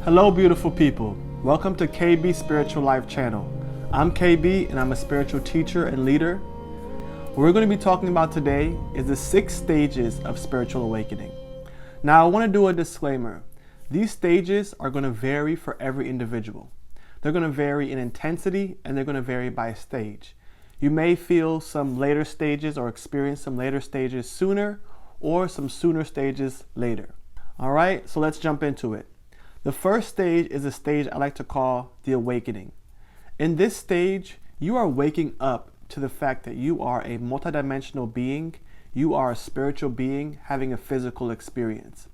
Hello beautiful people, welcome to KB Spiritual Life channel. I'm KB and I'm a spiritual teacher and leader. What we're going to be talking about today is the 6 stages of spiritual awakening. Now I want to do a disclaimer. These stages are going to vary for every individual. They're going to vary in intensity and they're going to vary by stage. You may feel some later stages or experience some later stages sooner or some sooner stages later. All right, so let's jump into it. The first stage is a stage I like to call the awakening. In this stage, you are waking up to the fact that you are a multidimensional being, you are a spiritual being having a physical experience.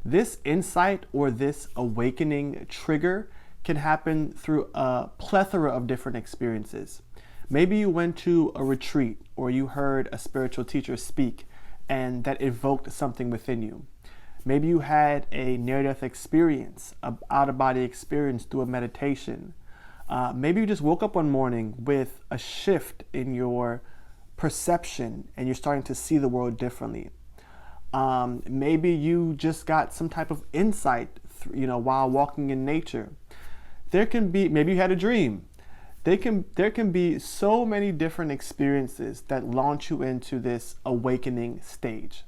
This insight or this awakening trigger can happen through a plethora of different experiences. Maybe you went to a retreat or you heard a spiritual teacher speak and that evoked something within you. Maybe you had a near-death experience, an out-of-body experience through a meditation. Maybe you just woke up one morning with a shift in your perception and you're starting to see the world differently. Maybe you just got some type of insight, while walking in nature. Maybe you had a dream. There can be so many different experiences that launch you into this awakening stage.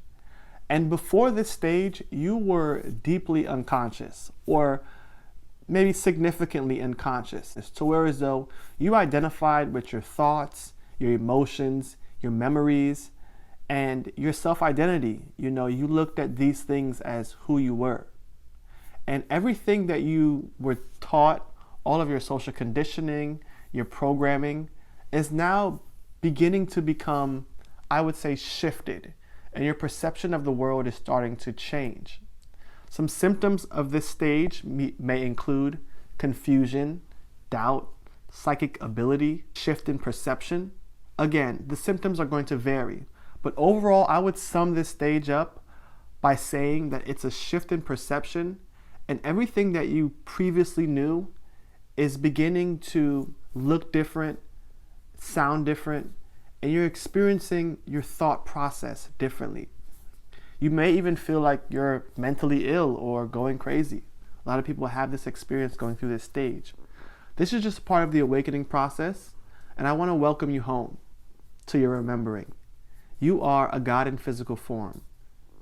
And before this stage, you were deeply unconscious or maybe significantly unconscious. To where as though you identified with your thoughts, your emotions, your memories, and your self-identity. You looked at these things as who you were. And everything that you were taught, all of your social conditioning, your programming, is now beginning to become, I would say, shifted. And your perception of the world is starting to change. Some symptoms of this stage may include confusion, doubt, psychic ability, shift in perception. Again, the symptoms are going to vary, but overall, I would sum this stage up by saying that it's a shift in perception and everything that you previously knew is beginning to look different, sound different, and you're experiencing your thought process differently. You may even feel like you're mentally ill or going crazy. A lot of people have this experience going through this stage. This is just part of the awakening process, and I want to welcome you home to your remembering. You are a God in physical form,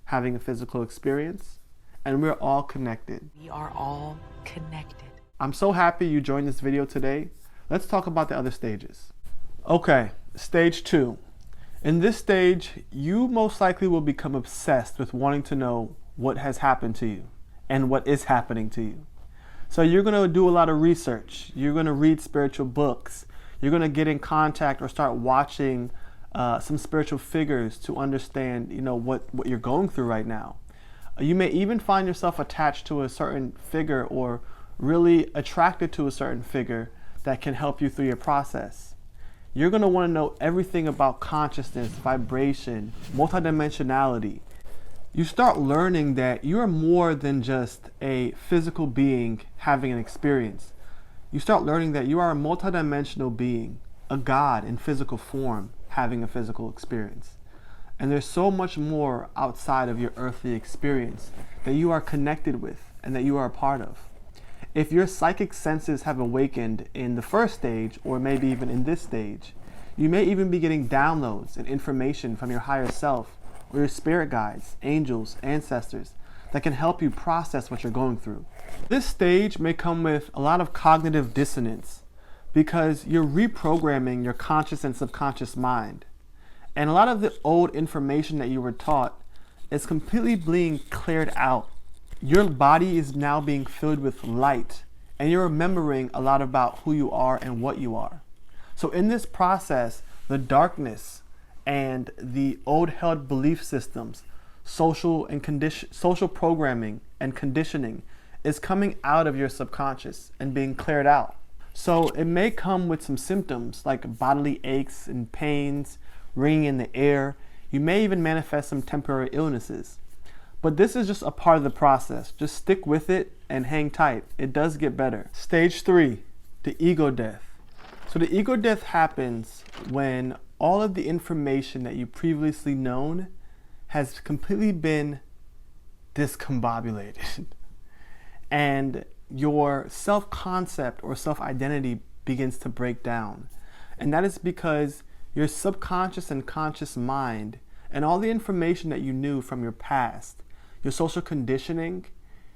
having a physical experience, and we're all connected. We are all connected. I'm so happy you joined this video today. Let's talk about the other stages. Okay. Stage 2. In this stage, you most likely will become obsessed with wanting to know what has happened to you and what is happening to you. So you're going to do a lot of research. You're going to read spiritual books. You're going to get in contact or start watching some spiritual figures to understand, what you're going through right now. You may even find yourself attached to a certain figure or really attracted to a certain figure that can help you through your process. You're going to want to know everything about consciousness, vibration, multidimensionality. You start learning that you're more than just a physical being having an experience. You start learning that you are a multidimensional being, a God in physical form having a physical experience. And there's so much more outside of your earthly experience that you are connected with and that you are a part of. If your psychic senses have awakened in the first stage, or maybe even in this stage, you may even be getting downloads and information from your higher self or your spirit guides, angels, ancestors that can help you process what you're going through. This stage may come with a lot of cognitive dissonance because you're reprogramming your conscious and subconscious mind. And a lot of the old information that you were taught is completely being cleared out. Your body is now being filled with light, and you're remembering a lot about who you are and what you are. So in this process, the darkness and the old held belief systems, social programming and conditioning is coming out of your subconscious and being cleared out. So it may come with some symptoms like bodily aches and pains, ringing in the air. You may even manifest some temporary illnesses. But this is just a part of the process. Just stick with it and hang tight. It does get better. Stage 3, the ego death. So the ego death happens when all of the information that you previously known has completely been discombobulated. And your self-concept or self-identity begins to break down. And that is because your subconscious and conscious mind and all the information that you knew from your past, your social conditioning,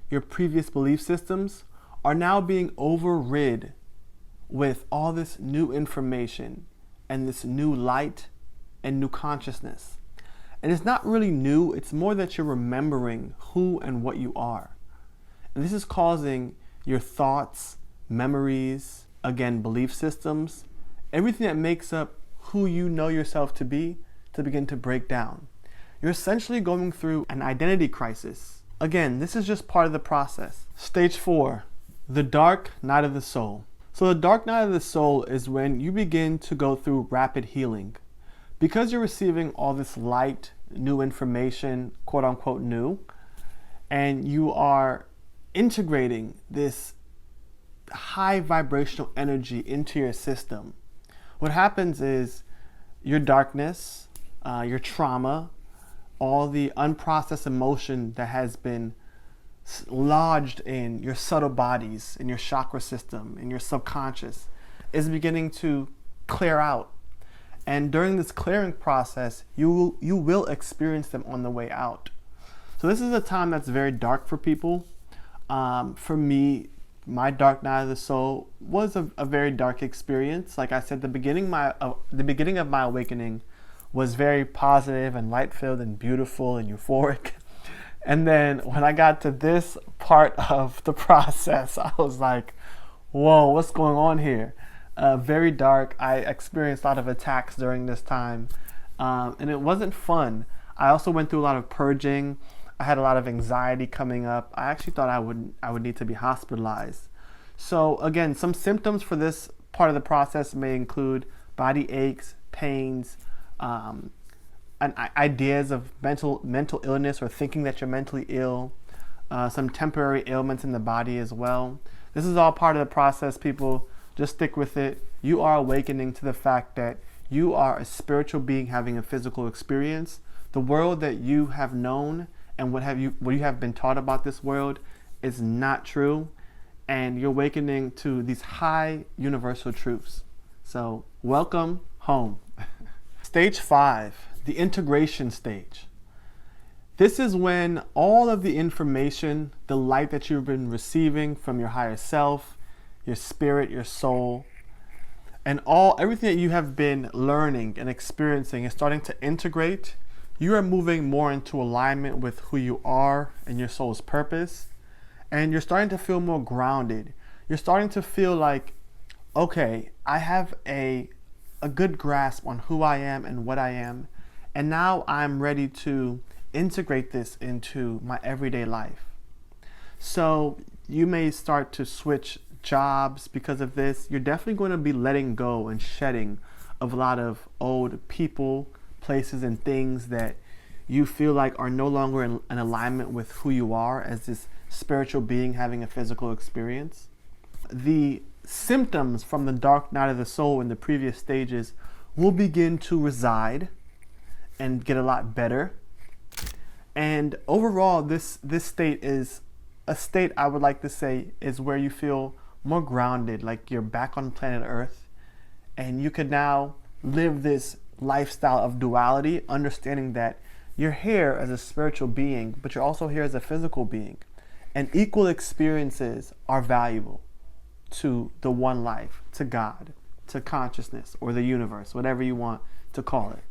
your previous belief systems are now being overrid with all this new information and this new light and new consciousness. And it's not really new, it's more that you're remembering who and what you are. And this is causing your thoughts, memories, again, belief systems, everything that makes up who you know yourself to be, to begin to break down. You're essentially going through an identity crisis. Again, this is just part of the process. Stage 4, the dark night of the soul. So the dark night of the soul is when you begin to go through rapid healing. Because you're receiving all this light, new information, quote unquote new, and you are integrating this high vibrational energy into your system, what happens is your darkness, your trauma, all the unprocessed emotion that has been lodged in your subtle bodies, in your chakra system, in your subconscious, is beginning to clear out. And during this clearing process, you will experience them on the way out. So this is a time that's very dark for people. For me, my dark night of the soul was a very dark experience. Like I said, the beginning of my awakening was very positive and light-filled and beautiful and euphoric. And then when I got to this part of the process, I was like, whoa, what's going on here? Very dark. I experienced a lot of attacks during this time, and it wasn't fun. I also went through a lot of purging. I had a lot of anxiety coming up. I actually thought I would need to be hospitalized. So again, some symptoms for this part of the process may include body aches, pains, and ideas of mental illness or thinking that you're mentally ill, some temporary ailments in the body as well. This is all part of the process, people. Just stick with it. You are awakening to the fact that you are a spiritual being having a physical experience. The world that you have known and what you have been taught about this world is not true. And you're awakening to these high universal truths. So welcome home. Stage 5, the integration stage. This is when all of the information, the light that you've been receiving from your higher self, your spirit, your soul, and everything that you have been learning and experiencing is starting to integrate. You are moving more into alignment with who you are and your soul's purpose, and you're starting to feel more grounded. You're starting to feel like, okay, I have a good grasp on who I am and what I am, and now I'm ready to integrate this into my everyday life. So you may start to switch jobs because of this. You're definitely going to be letting go and shedding of a lot of old people, places, and things that you feel like are no longer in alignment with who you are as this spiritual being having a physical experience. The symptoms from the dark night of the soul in the previous stages will begin to reside and get a lot better. And overall, this state is a state I would like to say is where you feel more grounded, like you're back on planet Earth, and you could now live this lifestyle of duality, understanding that you're here as a spiritual being, but you're also here as a physical being. And equal experiences are valuable to the one life, to God, to consciousness, or the universe, whatever you want to call it.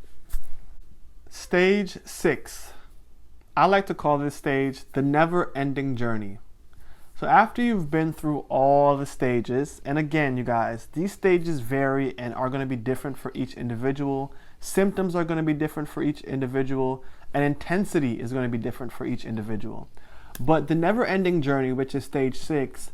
Stage 6. I like to call this stage the never-ending journey. So after you've been through all the stages, and again, you guys, these stages vary and are going to be different for each individual. Symptoms are going to be different for each individual, and intensity is going to be different for each individual. But the never-ending journey, which is stage 6,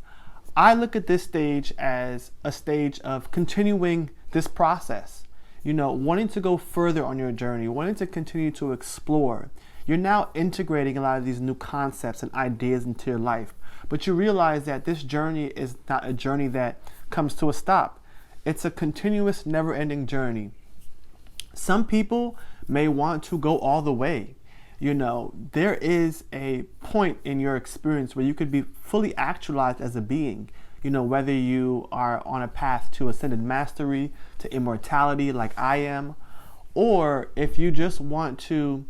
I look at this stage as a stage of continuing this process. You know, wanting to go further on your journey, wanting to continue to explore. You're now integrating a lot of these new concepts and ideas into your life. But you realize that this journey is not a journey that comes to a stop. It's a continuous, never-ending journey. Some people may want to go all the way. there is a point in your experience where you could be fully actualized as a being. Whether you are on a path to ascended mastery, to immortality like I am, or if you just want to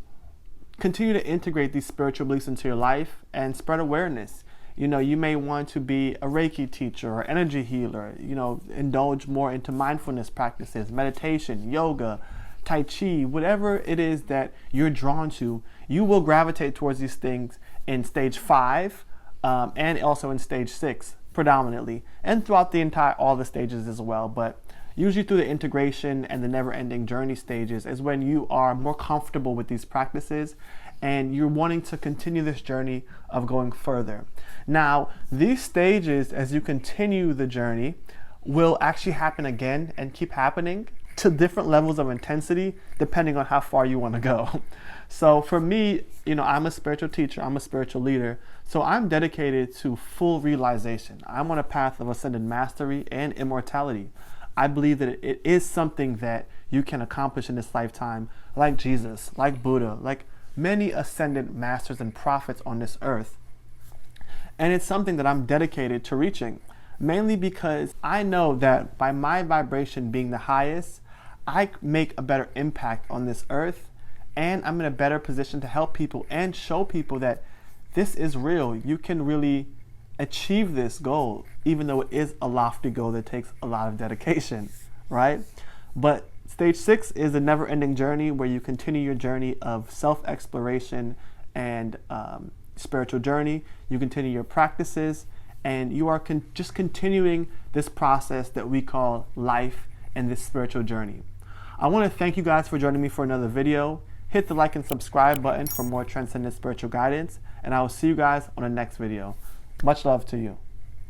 continue to integrate these spiritual beliefs into your life and spread awareness. You may want to be a Reiki teacher or energy healer, indulge more into mindfulness practices, meditation, yoga, Tai Chi, whatever it is that you're drawn to. You will gravitate towards these things in stage 5 and also in stage 6 predominantly, and throughout all the stages as well. But usually through the integration and the never-ending journey stages is when you are more comfortable with these practices and you're wanting to continue this journey of going further. Now, these stages, as you continue the journey, will actually happen again and keep happening to different levels of intensity depending on how far you want to go. So for me, I'm a spiritual teacher, I'm a spiritual leader, so I'm dedicated to full realization. I'm on a path of ascended mastery and immortality. I believe that it is something that you can accomplish in this lifetime, like Jesus, like Buddha, like many ascended masters and prophets on this earth. And it's something that I'm dedicated to reaching, mainly because I know that by my vibration being the highest, I make a better impact on this earth, and I'm in a better position to help people and show people that this is real. You can really achieve this goal, even though it is a lofty goal that takes a lot of dedication, right? But stage 6 is a never-ending journey where you continue your journey of self-exploration and spiritual journey. You continue your practices, and you are just continuing this process that we call life and this spiritual journey. I want to thank you guys for joining me for another video. Hit the like and subscribe button for more transcendent spiritual guidance, and I will see you guys on the next video. Much love to you.